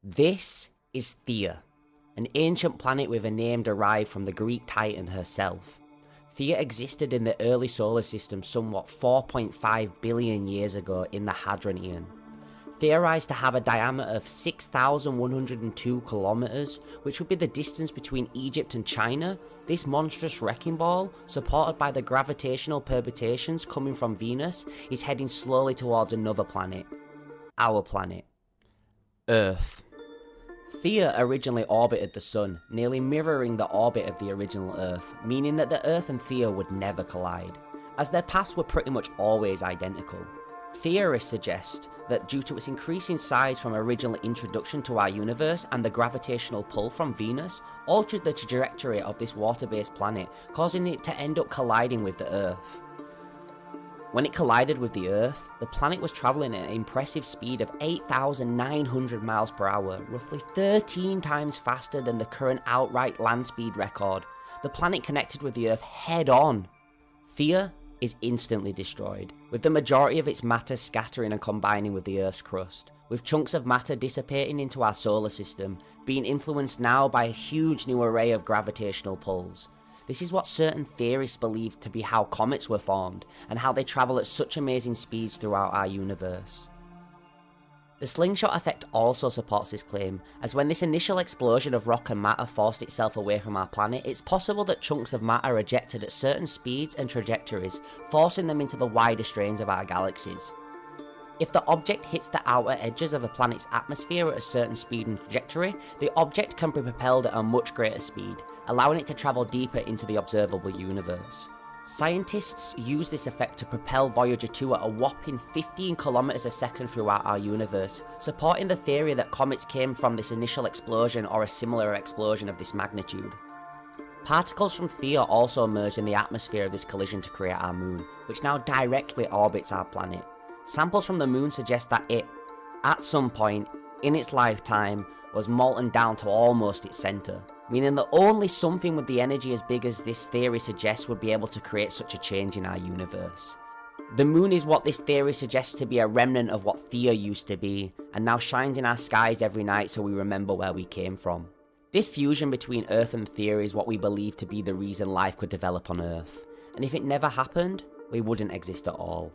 This is Theia, an ancient planet with a name derived from the Greek Titan herself. Theia existed in the early solar system somewhat 4.5 billion years ago in the Hadron Eon. Theorized to have a diameter of 6,102 kilometers, which would be the distance between Egypt and China, this monstrous wrecking ball, supported by the gravitational perturbations coming from Venus, is heading slowly towards another planet. Our planet. Earth. Theia originally orbited the Sun, nearly mirroring the orbit of the original Earth, meaning that the Earth and Theia would never collide, as their paths were pretty much always identical. Theorists suggest that due to its increasing size from original introduction to our universe and the gravitational pull from Venus, altered the trajectory of this water-based planet, causing it to end up colliding with the Earth. When it collided with the Earth, the planet was travelling at an impressive speed of 8,900 miles per hour, roughly 13 times faster than the current outright land speed record. The planet connected with the Earth head-on. Theia is instantly destroyed, with the majority of its matter scattering and combining with the Earth's crust, with chunks of matter dissipating into our solar system, being influenced now by a huge new array of gravitational pulls. This is what certain theorists believe to be how comets were formed, and how they travel at such amazing speeds throughout our universe. The slingshot effect also supports this claim, as when this initial explosion of rock and matter forced itself away from our planet, it's possible that chunks of matter are ejected at certain speeds and trajectories, forcing them into the widest range of our galaxies. If the object hits the outer edges of a planet's atmosphere at a certain speed and trajectory, the object can be propelled at a much greater speed, allowing it to travel deeper into the observable universe. Scientists use this effect to propel Voyager 2 at a whopping 15 kilometers a second throughout our universe, supporting the theory that comets came from this initial explosion or a similar explosion of this magnitude. Particles from Theia also emerged in the atmosphere of this collision to create our moon, which now directly orbits our planet. Samples from the moon suggest that it, at some point in its lifetime, was molten down to almost its centre, meaning that only something with the energy as big as this theory suggests would be able to create such a change in our universe. The moon is what this theory suggests to be a remnant of what Theia used to be, and now shines in our skies every night so we remember where we came from. This fusion between Earth and Theia is what we believe to be the reason life could develop on Earth, and if it never happened, we wouldn't exist at all.